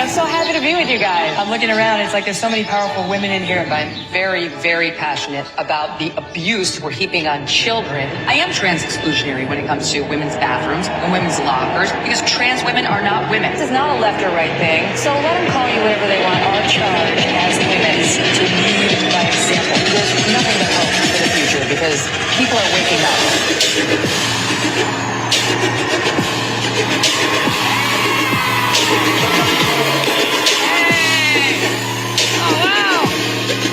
I'm so happy to be with you guys. I'm looking around, it's like there's so many powerful women in here. I'm very, very passionate about the abuse we're heaping on children. I am trans exclusionary when it comes to women's bathrooms and women's lockers, because trans women are not women. This is not a left or right thing, so let them call you whatever they want. Our charge as women is to lead by example. There's nothing but hope for the future, because people are waking up.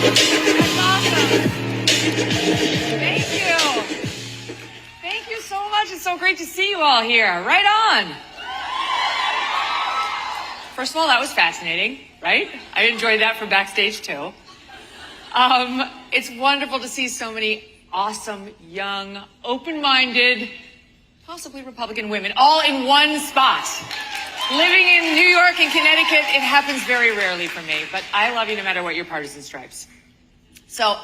That's awesome. Thank you. Thank you so much. It's so great to see you all here. Right on. First of all, that was fascinating, right? I enjoyed that from backstage too. It's wonderful to see so many awesome, young, open-minded, possibly Republican women all in one spot. Living in New York and Connecticut, it happens very rarely for me, but I love you no matter what your partisan stripes. So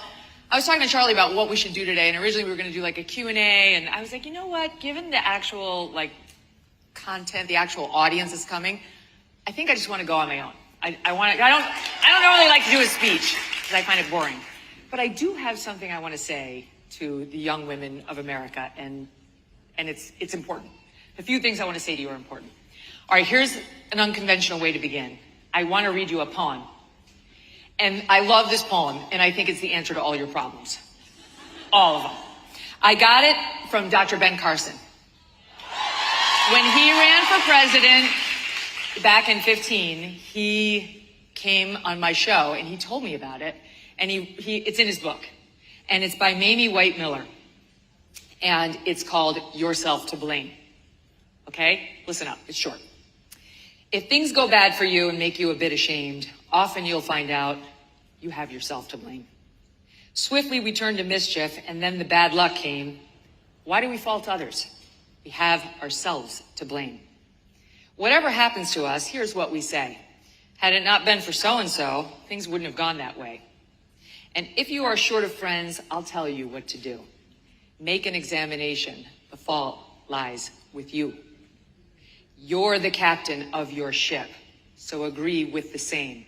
I was talking to Charlie about what we should do today, and originally we were going to do like a Q&A, and I was like, you know what, given the actual like content, the actual audience is coming, I think I just want to go on my own. I don't normally like to do a speech because I find it boring, but I do have something I want to say to the young women of America, and it's important. The few things I want to say to you are important. All right, here's an unconventional way to begin. I want to read you a poem. And I love this poem, and I think it's the answer to all your problems. All of them. I got it from Dr. Ben Carson. When he ran for president back in 2015, he came on my show, and he told me about it. And it's in his book. And it's by Mamie White Miller. And it's called Yourself to Blame. Okay? Listen up. It's short. If things go bad for you and make you a bit ashamed, often you'll find out you have yourself to blame. Swiftly we turn to mischief, and then the bad luck came. Why do we fault others? We have ourselves to blame. Whatever happens to us, here's what we say. Had it not been for so-and-so, things wouldn't have gone that way. And if you are short of friends, I'll tell you what to do. Make an examination. The fault lies with you. You're the captain of your ship, so agree with the same.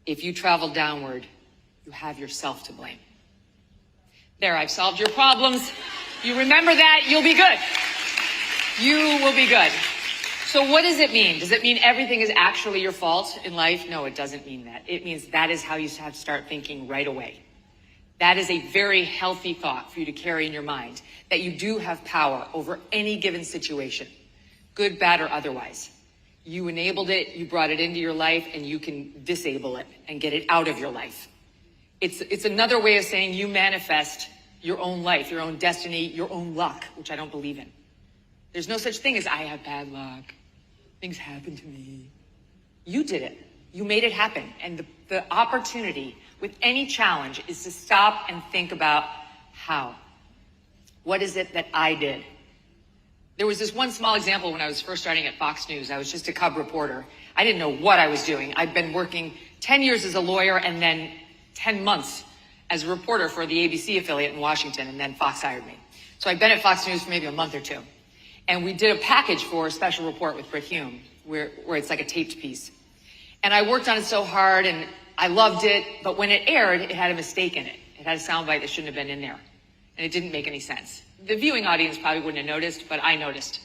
If you travel downward, you have yourself to blame. There, I've solved your problems. You remember that, you'll be good. You will be good. So what does it mean? Does it mean everything is actually your fault in life? No, it doesn't mean that. It means that is how you have to start thinking right away. That is a very healthy thought for you to carry in your mind, that you do have power over any given situation. Good, bad, or otherwise. You enabled it, you brought it into your life, and you can disable it and get it out of your life. It's another way of saying you manifest your own life, your own destiny, your own luck, which I don't believe in. There's no such thing as I have bad luck. Things happen to me. You did it. You made it happen. And the opportunity with any challenge is to stop and think about how. What is it that I did? There was this one small example when I was first starting at Fox News. I was just a cub reporter. I didn't know what I was doing. I'd been working 10 years as a lawyer and then 10 months as a reporter for the ABC affiliate in Washington, and then Fox hired me. So I'd been at Fox News for maybe a month or two. And we did a package for a special report with Britt Hume, where it's like a taped piece. And I worked on it so hard, and I loved it, but when it aired, it had a mistake in it. It had a soundbite that shouldn't have been in there. And it didn't make any sense. The viewing audience probably wouldn't have noticed, but I noticed.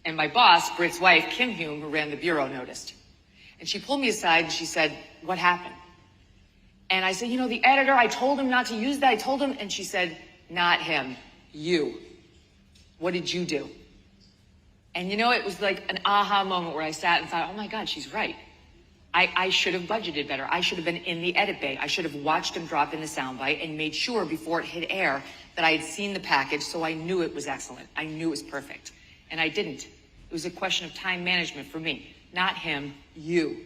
And my boss, Britt's wife, Kim Hume, who ran the bureau, noticed. And she pulled me aside and she said, what happened? And I said, you know, the editor, I told him not to use that. I told him. And she said, not him, you. What did you do? And you know, it was like an aha moment where I sat and thought, oh my God, she's right. I should have budgeted better. I should have been in the edit bay. I should have watched him drop in the soundbite and made sure before it hit air that I had seen the package, so I knew it was excellent. I knew it was perfect. And I didn't. It was a question of time management for me. Not him, you.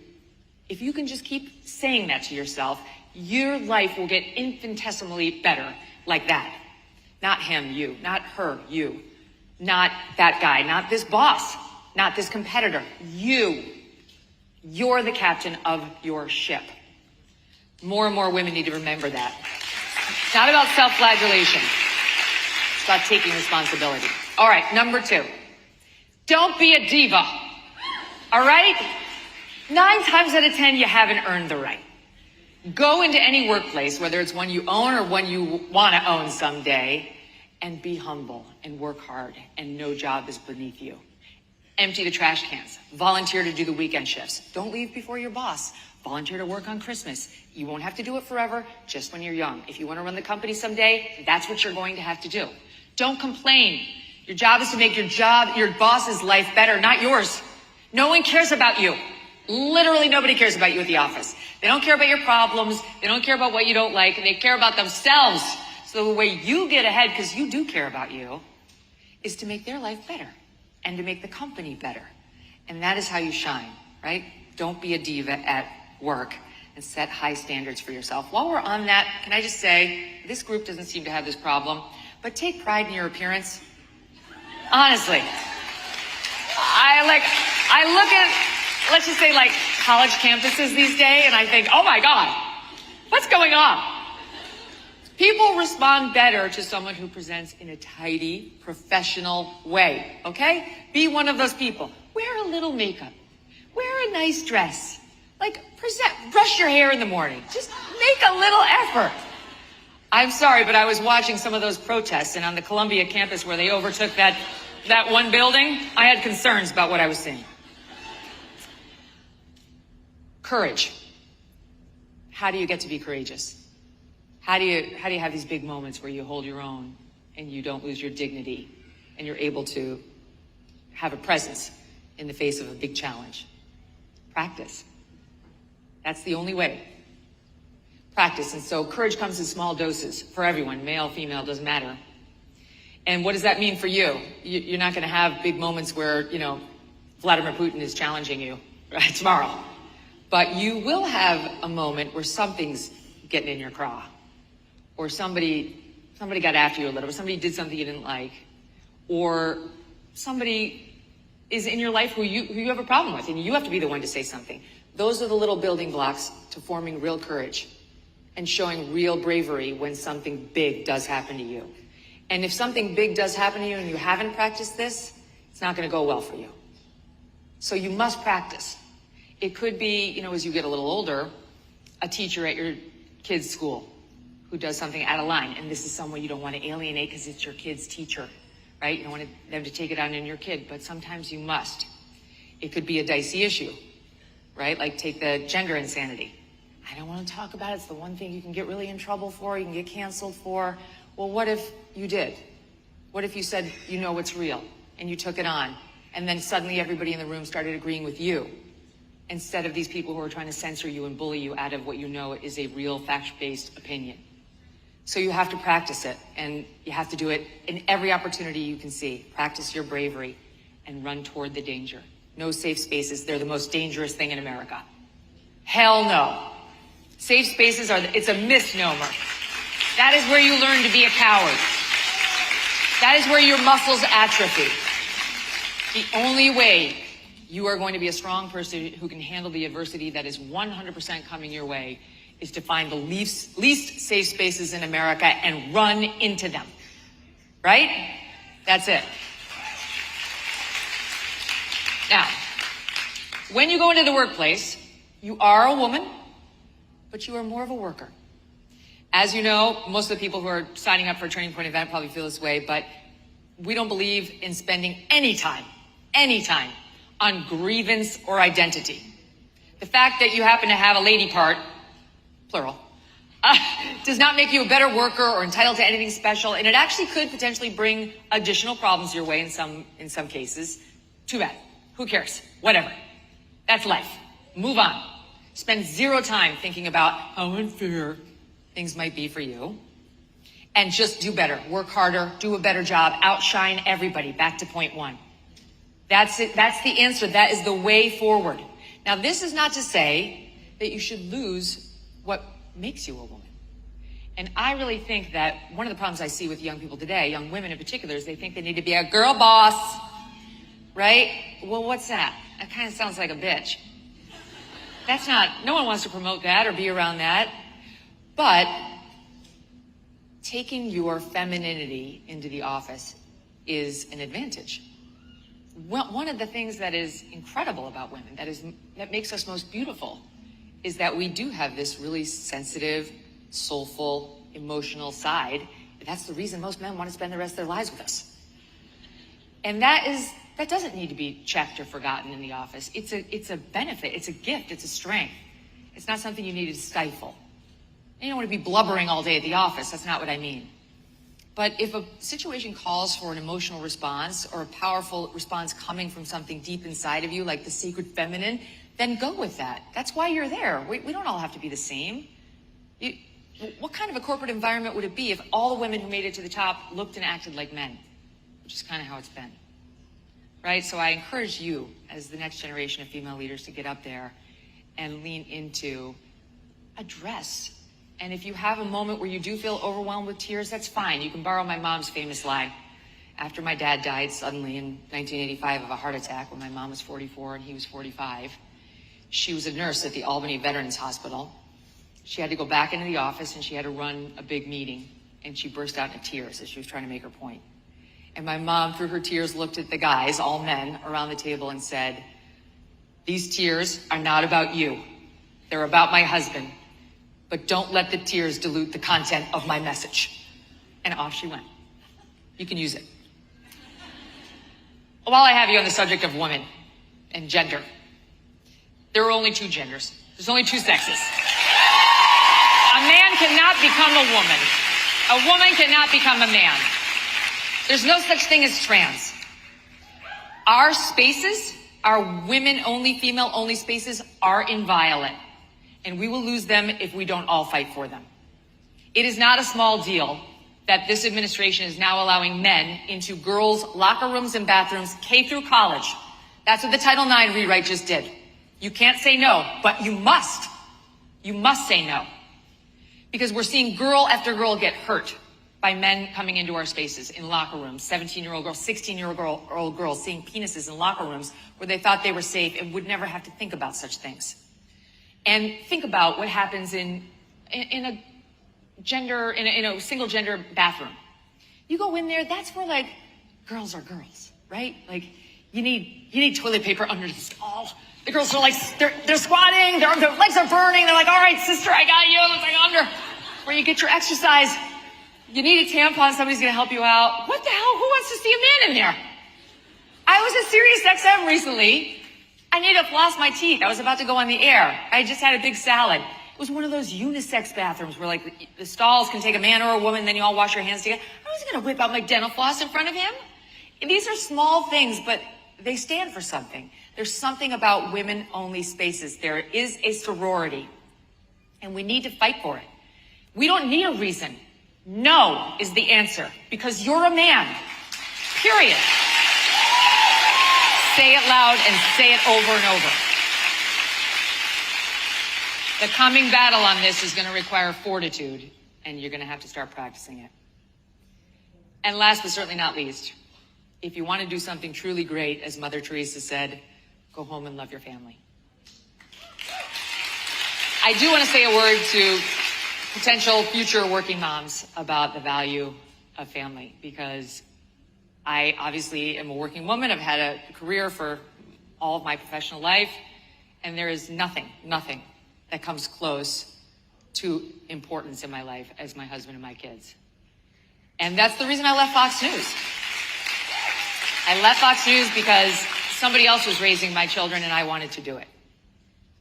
If you can just keep saying that to yourself, your life will get infinitesimally better like that. Not him, you. Not her, you. Not that guy. Not this boss. Not this competitor. You. You're the captain of your ship. More and more women need to remember that. It's not about self-flagellation. It's about taking responsibility. All right, number 2. Don't be a diva. All right? 9 times out of 10, you haven't earned the right. Go into any workplace, whether it's one you own or one you want to own someday, and be humble and work hard, and no job is beneath you. Empty the trash cans. Volunteer to do the weekend shifts. Don't leave before your boss. Volunteer to work on Christmas. You won't have to do it forever, just when you're young. If you want to run the company someday, that's what you're going to have to do. Don't complain. Your job is to make your boss's life better, not yours. No one cares about you. Literally nobody cares about you at the office. They don't care about your problems. They don't care about what you don't like. They care about themselves. So the way you get ahead, because you do care about you, is to make their life better and to make the company better. And that is how you shine, right? Don't be a diva at work and set high standards for yourself. While we're on that, can I just say, this group doesn't seem to have this problem, but take pride in your appearance. Honestly. I look at, let's just say, like, college campuses these days, and I think, oh my God, what's going on? People respond better to someone who presents in a tidy, professional way, okay? Be one of those people. Wear a little makeup. Wear a nice dress. Like, brush your hair in the morning. Just make a little effort. I'm sorry, but I was watching some of those protests, and on the Columbia campus where they overtook that one building, I had concerns about what I was seeing. Courage. How do you get to be courageous? How do you have these big moments where you hold your own and you don't lose your dignity and you're able to have a presence in the face of a big challenge? Practice. That's the only way. Practice. And so courage comes in small doses for everyone, male, female, doesn't matter. And what does that mean for you? You're not going to have big moments where, Vladimir Putin is challenging you right, tomorrow. But you will have a moment where something's getting in your craw. Or somebody got after you a little, or somebody did something you didn't like, or somebody is in your life who you have a problem with, and you have to be the one to say something. Those are the little building blocks to forming real courage and showing real bravery when something big does happen to you. And if something big does happen to you and you haven't practiced this, it's not going to go well for you. So you must practice. It could be, as you get a little older, a teacher at your kid's school who does something out of line. And this is someone you don't want to alienate because it's your kid's teacher, right? You don't want them to take it out on your kid, but sometimes you must. It could be a dicey issue, right? Like take the gender insanity. I don't want to talk about it. It's the one thing you can get really in trouble for, you can get canceled for. Well, what if you did? What if you said, what's real, and you took it on, and then suddenly everybody in the room started agreeing with you, instead of these people who are trying to censor you and bully you out of what you know is a real fact-based opinion. So you have to practice it, and you have to do it in every opportunity you can see. Practice your bravery and run toward the danger. No safe spaces. They're the most dangerous thing in America. Hell no. Safe spaces it's a misnomer. That is where you learn to be a coward. That is where your muscles atrophy. The only way you are going to be a strong person who can handle the adversity that is 100% coming your way is to find the least safe spaces in America and run into them. Right? That's it. Now, when you go into the workplace, you are a woman, but you are more of a worker. As you know, most of the people who are signing up for a Turning Point event probably feel this way, but we don't believe in spending any time on grievance or identity. The fact that you happen to have a lady part, plural, does not make you a better worker or entitled to anything special, and it actually could potentially bring additional problems your way in some cases. Too bad. Who cares? Whatever. That's life. Move on. Spend zero time thinking about how unfair things might be for you. And just do better. Work harder. Do a better job. Outshine everybody. Back to point one. That's it. That's the answer. That is the way forward. Now, this is not to say that you should lose what makes you a woman. And I really think that one of the problems I see with young people today, young women in particular, is they think they need to be a girl boss. Right? Well, what's that? That kind of sounds like a bitch. That's not, no one wants to promote that or be around that. But taking your femininity into the office is an advantage. one of the things that is incredible about women, that makes us most beautiful, is that we do have this really sensitive, soulful, emotional side. That's the reason most men want to spend the rest of their lives with us. And that doesn't need to be checked or forgotten in the office. It's a benefit, it's a gift, it's a strength. It's not something you need to stifle. And you don't want to be blubbering all day at the office, that's not what I mean. But if a situation calls for an emotional response or a powerful response coming from something deep inside of you, like the sacred feminine, then go with that. That's why you're there. We don't all have to be the same. What kind of a corporate environment would it be if all the women who made it to the top looked and acted like men? Which is kind of how it's been, right? So I encourage you, as the next generation of female leaders, to get up there and lean into, address. And if you have a moment where you do feel overwhelmed with tears, that's fine. You can borrow my mom's famous line. After my dad died suddenly in 1985 of a heart attack when my mom was 44 and he was 45, she was a nurse at the Albany Veterans Hospital. She had to go back into the office and she had to run a big meeting, and she burst out into tears as she was trying to make her point. And my mom, through her tears, looked at the guys, all men, around the table and said, "These tears are not about you. They're about my husband. But don't let the tears dilute the content of my message." And off she went. You can use it. While I have you on the subject of women and gender, there are only two genders. There's only two sexes. A man cannot become a woman. A woman cannot become a man. There's no such thing as trans. Our spaces, our women-only, female-only spaces are inviolate, and we will lose them if we don't all fight for them. It is not a small deal that this administration is now allowing men into girls' locker rooms and bathrooms, K through college. That's what the Title IX rewrite just did. You can't say no, but you must. You must say no. Because we're seeing girl after girl get hurt by men coming into our spaces in locker rooms, 17-year-old girls, 16-year-old girls seeing penises in locker rooms where they thought they were safe and would never have to think about such things. And think about what happens in a single gender bathroom. You go in there, that's where like girls are girls, right? Like you need toilet paper under the stall. The girls are like, they're squatting, their legs are burning. They're like, all right, sister, I got you. It's like under where you get your exercise. You need a tampon, somebody's gonna help you out. What the hell? Who wants to see a man in there? I was at Sirius XM recently. I needed to floss my teeth. I was about to go on the air. I just had a big salad. It was one of those unisex bathrooms where like the stalls can take a man or a woman, then you all wash your hands together. I wasn't gonna whip out my dental floss in front of him. And these are small things, but they stand for something. There's something about women-only spaces. There is a sorority, and we need to fight for it. We don't need a reason. No is the answer, because you're a man, period. Say it loud and say it over and over. The coming battle on this is going to require fortitude, and you're going to have to start practicing it. And last but certainly not least, if you want to do something truly great, as Mother Teresa said, go home and love your family. I do want to say a word to potential future working moms about the value of family, because I obviously am a working woman. I've had a career for all of my professional life, and there is nothing that comes close to importance in my life as my husband and my kids. And that's the reason I left Fox News. I left Fox News because somebody else was raising my children and I wanted to do it.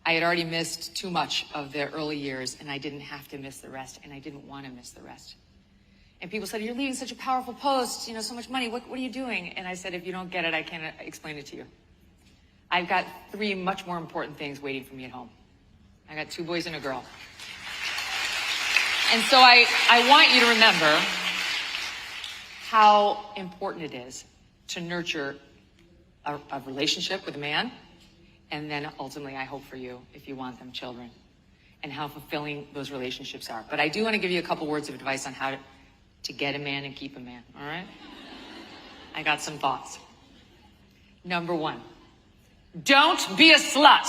I had already missed too much of their early years, and I didn't have to miss the rest, and I didn't want to miss the rest. And people said, "You're leaving such a powerful post, so much money. What are you doing?" And I said, if you don't get it, I can't explain it to you. I've got 3 much more important things waiting for me at home. I got 2 boys and a girl. And so I want you to remember how important it is to nurture a relationship with a man, and then ultimately, I hope for you, if you want them, children, and how fulfilling those relationships are. But I do want to give you a couple words of advice on how to get a man and keep a man, all right? I got some thoughts. Number 1, don't be a slut.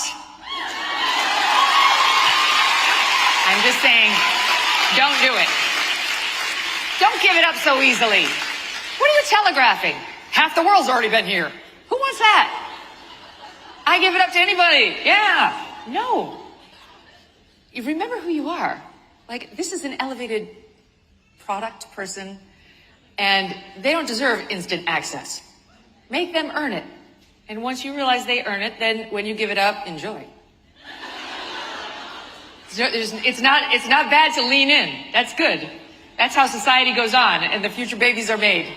I'm just saying, don't do it. Don't give it up so easily. What are you telegraphing? Half the world's already been here. Who wants wants that? I give it up to anybody. Yeah. No. You remember who you are. Like, this is an elevated product person, and they don't deserve instant access. Make them earn it. And once you realize they earn it, then when you give it up, enjoy. It's not bad to lean in. That's good. That's how society goes on, and the future babies are made.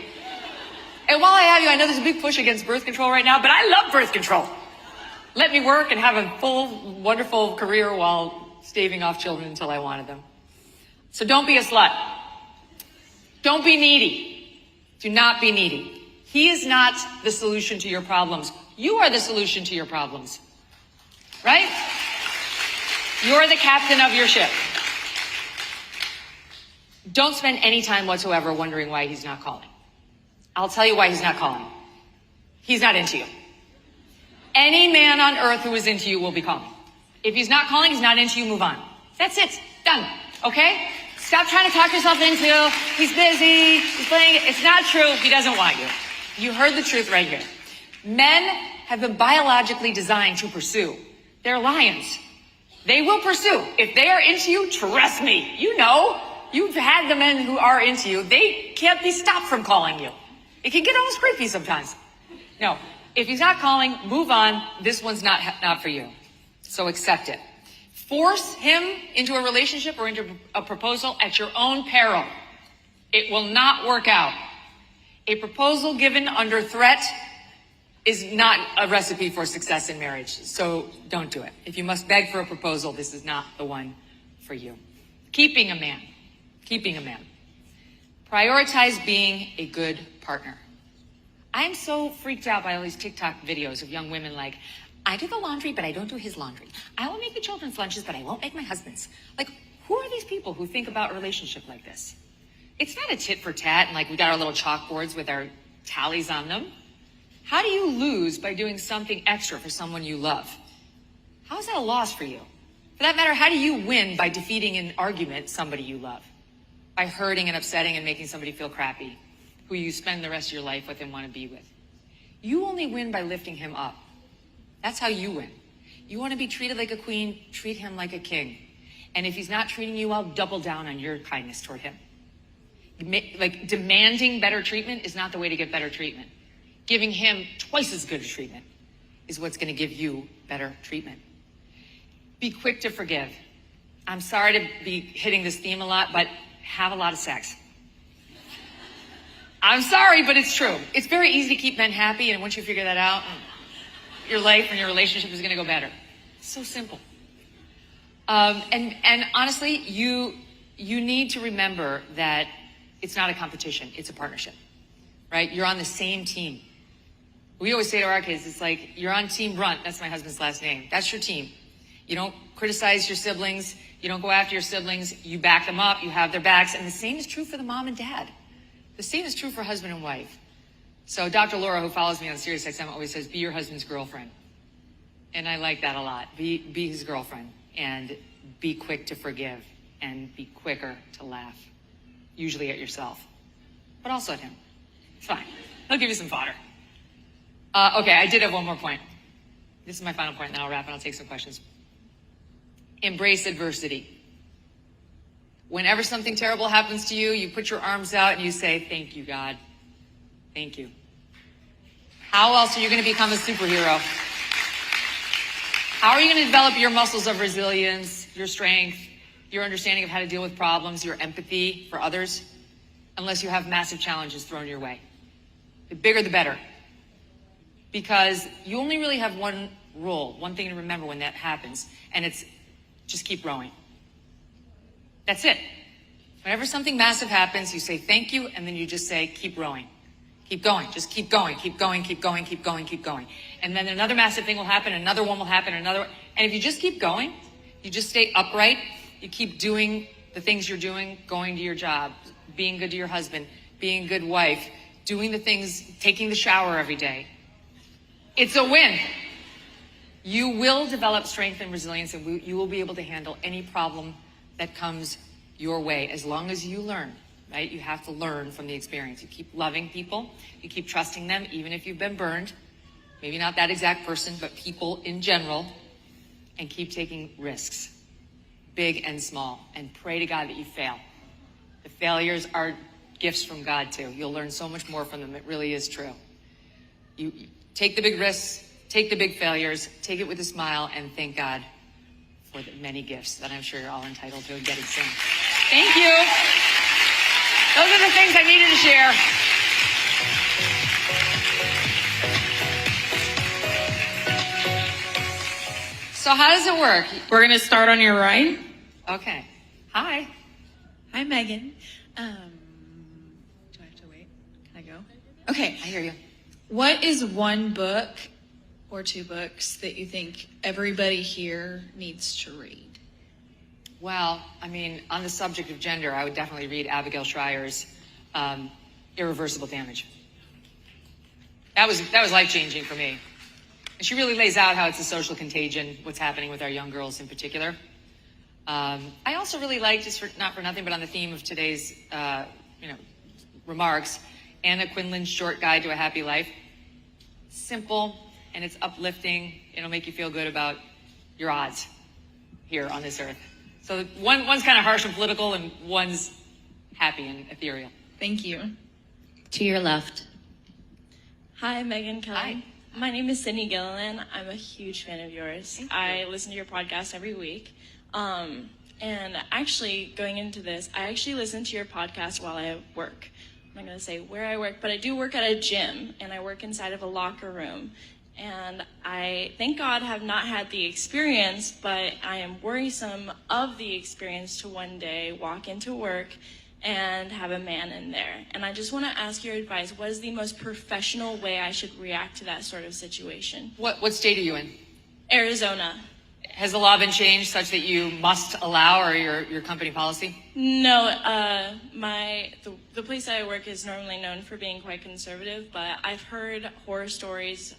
And while I have you, I know there's a big push against birth control right now, but I love birth control. Let me work and have a full, wonderful career while staving off children until I wanted them. So don't be a slut. Don't be needy. Do not be needy. He is not the solution to your problems. You are the solution to your problems. Right? You're the captain of your ship. Don't spend any time whatsoever wondering why he's not calling. I'll tell you why he's not calling. He's not into you. Any man on earth who is into you will be calling. If he's not calling, he's not into you, move on. That's it. Done. Okay? Stop trying to talk yourself into, he's busy, he's playing. It's not true. He doesn't want you. You heard the truth right here. Men have been biologically designed to pursue. They're lions. They will pursue. If they are into you, trust me. You know. You've had the men who are into you. They can't be stopped from calling you. It can get almost creepy sometimes. No. If he's not calling, move on. This one's not for you. So accept it. Force him into a relationship or into a proposal at your own peril. It will not work out. A proposal given under threat is not a recipe for success in marriage. So don't do it. If you must beg for a proposal, this is not the one for you. Keeping a man. Keeping a man. Prioritize being a good partner. I'm so freaked out by all these TikTok videos of young women like, I do the laundry, but I don't do his laundry. I will make the children's lunches, but I won't make my husband's. Like, who are these people who think about a relationship like this? It's not a tit for tat and like we got our little chalkboards with our tallies on them. How do you lose by doing something extra for someone you love? How is that a loss for you? For that matter, how do you win by defeating in an argument somebody you love? By hurting and upsetting and making somebody feel crappy, who you spend the rest of your life with and want to be with. You only win by lifting him up. That's how you win. You want to be treated like a queen, treat him like a king. And if he's not treating you well, double down on your kindness toward him. Like, demanding better treatment is not the way to get better treatment. Giving him twice as good a treatment is what's going to give you better treatment. Be quick to forgive. I'm sorry to be hitting this theme a lot, but have a lot of sex. I'm sorry, but it's true. It's very easy to keep men happy, and once you figure that out, your life and your relationship is going to go better. It's so simple. And honestly, you need to remember that it's not a competition. It's a partnership, right? You're on the same team. We always say to our kids, it's like, you're on Team Brunt. That's my husband's last name. That's your team. You don't criticize your siblings. You don't go after your siblings. You back them up. You have their backs. And the same is true for the mom and dad. The same is true for husband and wife. So Dr. Laura, who follows me on SiriusXM, always says, be your husband's girlfriend. And I like that a lot. Be his girlfriend and be quick to forgive and be quicker to laugh, usually at yourself, but also at him. It's fine. I'll give you some fodder. Okay, I did have one more point. This is my final point, and then I'll wrap and I'll take some questions. Embrace adversity. Whenever something terrible happens to you, you put your arms out and you say, thank you, God. Thank you. How else are you going to become a superhero? How are you going to develop your muscles of resilience, your strength, your understanding of how to deal with problems, your empathy for others, unless you have massive challenges thrown your way? The bigger, the better. Because you only really have one rule, one thing to remember when that happens, and it's just keep rowing. That's it. Whenever something massive happens, you say thank you, and then you just say keep rowing. Keep going. Just keep going, keep going, keep going, keep going, keep going. And then another massive thing will happen, another one will happen, another. And if you just keep going, you just stay upright, you keep doing the things you're doing, going to your job, being good to your husband, being a good wife, doing the things, taking the shower every day. It's a win. You will develop strength and resilience, and you will be able to handle any problem that comes your way as long as you learn, right? You have to learn from the experience. You keep loving people. You keep trusting them, even if you've been burned. maybe not that exact person, but people in general, and keep taking risks, big and small, and pray to God that you fail. The failures are gifts from God too. You'll learn so much more from them. It really is true. You take the big risks, take the big failures, take it with a smile, and thank God for the many gifts that I'm sure you're all entitled to getting soon. Thank you. Those are the things I needed to share. So how does it work? We're going to start on your right. Okay. Hi. Hi, Megan. Do I have to wait? Can I go? Okay. I hear you. What is one book or two books that you think everybody here needs to read? Well, I mean, on the subject of gender, I would definitely read Abigail Schreier's Irreversible Damage. That was life-changing for me. And she really lays out how it's a social contagion, what's happening with our young girls in particular. I also really like, just not for nothing, but on the theme of today's remarks, Anna Quinlan's Short Guide to a Happy Life. Simple, and it's uplifting. It'll make you feel good about your odds here on this earth. So one's kind of harsh and political, and one's happy and ethereal. Thank you. To your left. Hi, Megyn Kelly. Hi. My name is Sydney Gilliland. I'm a huge fan of yours. I listen to your podcast every week. And actually, going into this, I actually listen to your podcast while I work. I'm not going to say where I work, but I do work at a gym, and I work inside of a locker room. And I, thank God, have not had the experience, but I am worrisome of the experience to one day walk into work and have a man in there. And I just want to ask your advice. What is the most professional way I should react to that sort of situation? What state are you in? Arizona. Has the law been changed such that you must allow, or your company policy? No, the place I work is normally known for being quite conservative, but I've heard horror stories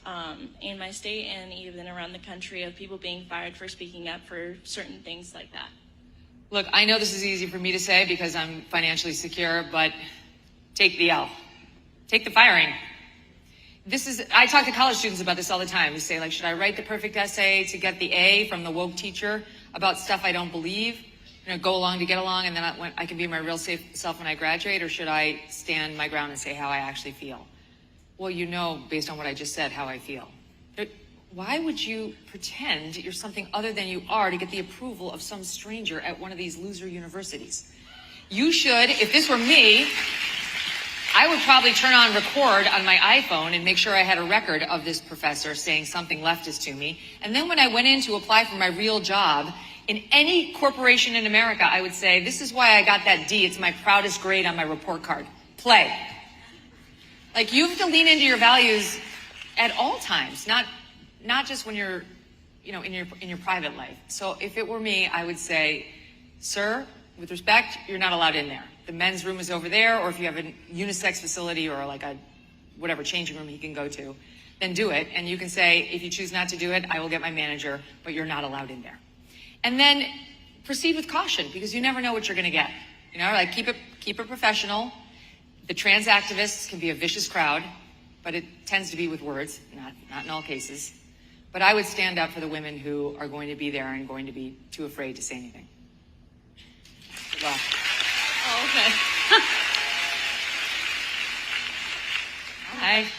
in my state and even around the country of people being fired for speaking up for certain things like that. Look, I know this is easy for me to say because I'm financially secure, but take the L. Take the firing. I talk to college students about this all the time. We say, like, should I write the perfect essay to get the A from the woke teacher about stuff I don't believe? Go along to get along, and then I can be my real self when I graduate, or should I stand my ground and say how I actually feel? Well, you know, based on what I just said, how I feel. Why would you pretend you're something other than you are to get the approval of some stranger at one of these loser universities? You should, if this were me, I would probably turn on record on my iPhone and make sure I had a record of this professor saying something leftist to me. And then when I went in to apply for my real job, in any corporation in America, I would say, this is why I got that D. It's my proudest grade on my report card. Play. Like, you have to lean into your values at all times, not just when you're, in your private life. So if it were me, I would say, sir, with respect, you're not allowed in there. The men's room is over there, or if you have a unisex facility or like a whatever changing room he can go to, then do it. And you can say, if you choose not to do it, I will get my manager, but you're not allowed in there. And then proceed with caution, because you never know what you're going to get. Like keep it professional. The trans activists can be a vicious crowd, but it tends to be with words, not in all cases. But I would stand up for the women who are going to be there and going to be too afraid to say anything. Good luck. Oh, okay.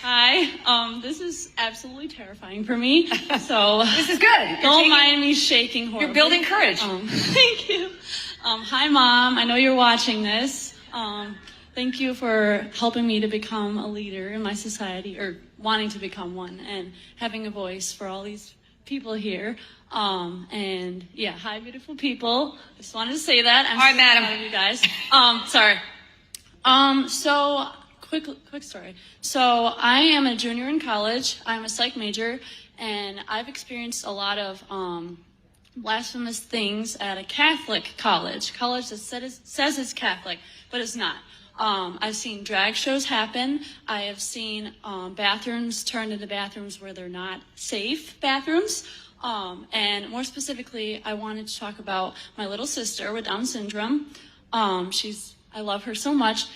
Hi. This is absolutely terrifying for me. So This is good. don't mind me shaking horribly. You're building courage. Thank you. Hi, Mom. I know you're watching this. Thank you for helping me to become a leader in my society, or wanting to become one, and having a voice for all these people here. And yeah, hi, beautiful people. Just wanted to say that. I'm Hi, so madam. proud of you guys. Sorry. So quick story. So I am a junior in college. I'm a psych major, and I've experienced a lot of blasphemous things at a Catholic college that says it's Catholic, but it's not. I've seen drag shows happen. I have seen bathrooms turned into bathrooms where they're not safe bathrooms. And more specifically, I wanted to talk about my little sister with Down syndrome. I love her so much.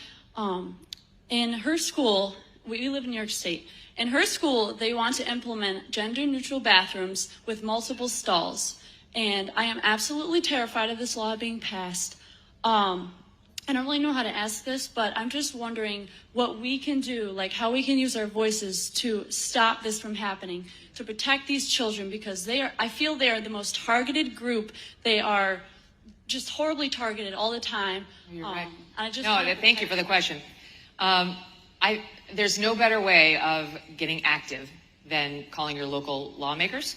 In her school, we live in New York State. In her school, they want to implement gender-neutral bathrooms with multiple stalls. And I am absolutely terrified of this law being passed. I don't really know how to ask this, but I'm just wondering what we can do, like how we can use our voices to stop this from happening, to protect these children, because I feel they are the most targeted group. They are just horribly targeted all the time. You're right. Thank you for the question. There's no better way of getting active than calling your local lawmakers,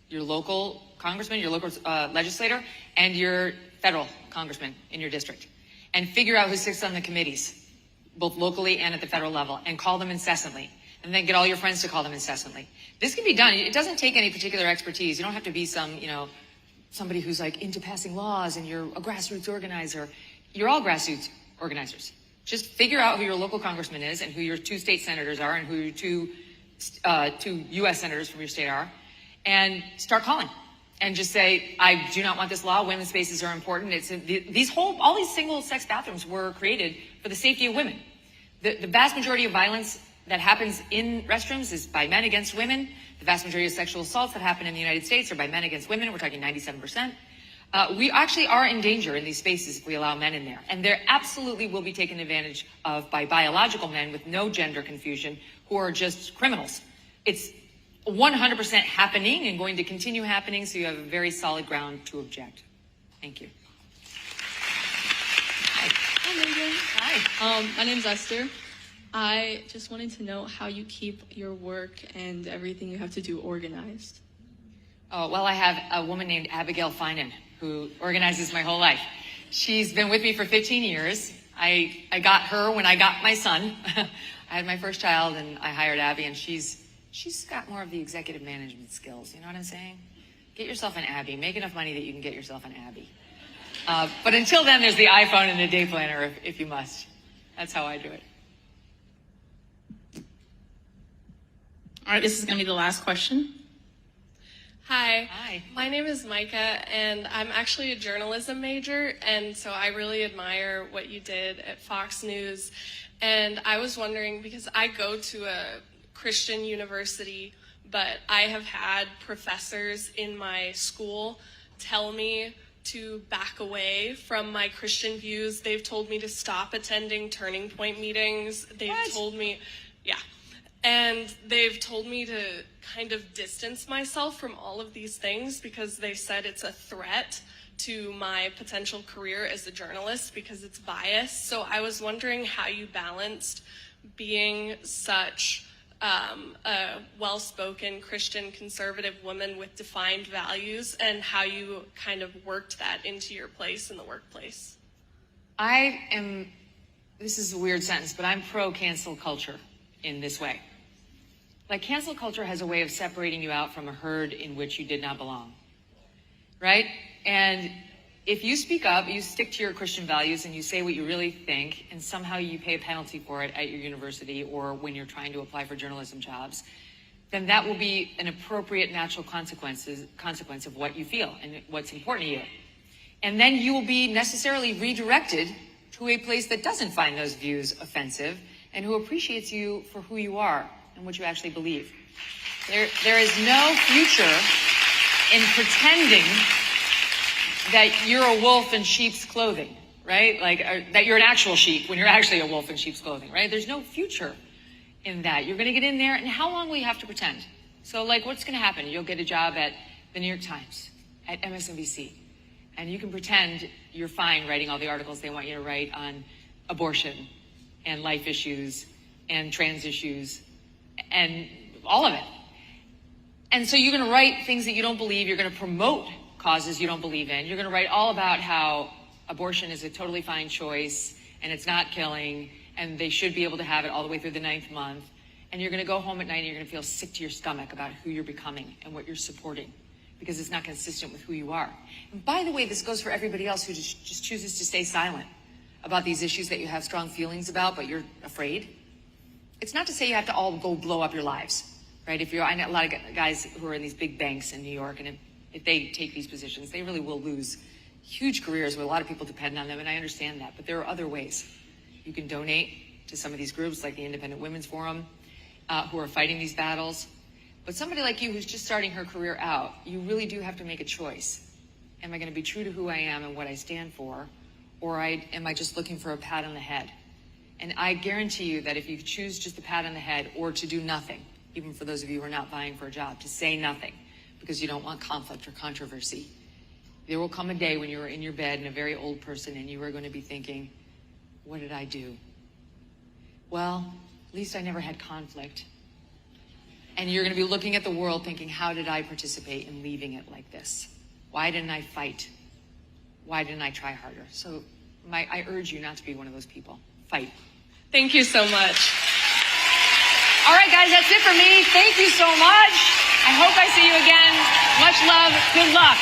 your local congressman, your local legislator, and your federal congressman in your district, and figure out who sits on the committees, both locally and at the federal level, and call them incessantly. And then get all your friends to call them incessantly. This can be done. It doesn't take any particular expertise. You don't have to be somebody who's like into passing laws and you're a grassroots organizer. You're all grassroots organizers. Just figure out who your local congressman is and who your 2 state senators are and who your two U.S. senators from your state are, and start calling. And just say, I do not want this law. Women's spaces are important. All these single-sex bathrooms were created for the safety of women. The vast majority of violence that happens in restrooms is by men against women. The vast majority of sexual assaults that happen in the United States are by men against women. We're talking 97%. We actually are in danger in these spaces if we allow men in there. And they absolutely will be taken advantage of by biological men with no gender confusion who are just criminals. It's 100% happening and going to continue happening, so you have a very solid ground to object. Thank you. Hi, Megyn. Hi. My name's Esther. I just wanted to know how you keep your work and everything you have to do organized. Oh, well, I have a woman named Abigail Finan who organizes my whole life. She's been with me for 15 years. I got her when I got my son. I had my first child, and I hired Abby, and she's got more of the executive management skills. You know what I'm saying? Get yourself an Abby. Make enough money that you can get yourself an Abby. But until then, there's the iPhone and the day planner if you must. That's how I do it. All right, this is going to be the last question. Hi. Hi. My name is Micah, and I'm actually a journalism major, and so I really admire what you did at Fox News. And I was wondering, because I go to a Christian university, but I have had professors in my school tell me to back away from my Christian views. They've told me to stop attending Turning Point meetings. And they've told me to kind of distance myself from all of these things because they said it's a threat to my potential career as a journalist because it's biased. So I was wondering how you balanced being such a well-spoken Christian conservative woman with defined values and how you kind of worked that into your place in the workplace. This is a weird sentence, but I'm pro-cancel culture in this way. Like, cancel culture has a way of separating you out from a herd in which you did not belong, right? And if you speak up, you stick to your Christian values and you say what you really think, and somehow you pay a penalty for it at your university or when you're trying to apply for journalism jobs, then that will be an appropriate natural consequence of what you feel and what's important to you. And then you will be necessarily redirected to a place that doesn't find those views offensive and who appreciates you for who you are and what you actually believe. There is no future in pretending that you're a wolf in sheep's clothing, right? That you're an actual sheep when you're actually a wolf in sheep's clothing, right? There's no future in that. You're going to get in there, and how long will you have to pretend? So, what's going to happen? You'll get a job at the New York Times, at MSNBC, and you can pretend you're fine writing all the articles they want you to write on abortion and life issues and trans issues and all of it. And so you're going to write things that you don't believe. You're going to promote causes you don't believe in. You're going to write all about how abortion is a totally fine choice and it's not killing and they should be able to have it all the way through the 9th month. And you're going to go home at night and you're going to feel sick to your stomach about who you're becoming and what you're supporting because it's not consistent with who you are. And by the way, this goes for everybody else who just chooses to stay silent about these issues that you have strong feelings about, but you're afraid. It's not to say you have to all go blow up your lives, right? I know a lot of guys who are in these big banks in New York, and if they take these positions, they really will lose huge careers where a lot of people depend on them, and I understand that. But there are other ways. You can donate to some of these groups like the Independent Women's Forum who are fighting these battles. But somebody like you who's just starting her career out, you really do have to make a choice. Am I going to be true to who I am and what I stand for, or am I just looking for a pat on the head? And I guarantee you that if you choose just a pat on the head or to do nothing, even for those of you who are not vying for a job, to say nothing because you don't want conflict or controversy, there will come a day when you are in your bed and a very old person and you are going to be thinking, what did I do? Well, at least I never had conflict. And you're going to be looking at the world thinking, how did I participate in leaving it like this? Why didn't I fight? Why didn't I try harder? So I urge you not to be one of those people. Fight. Thank you so much. All right, guys, that's it for me. Thank you so much. I hope I see you again. Much love. Good luck.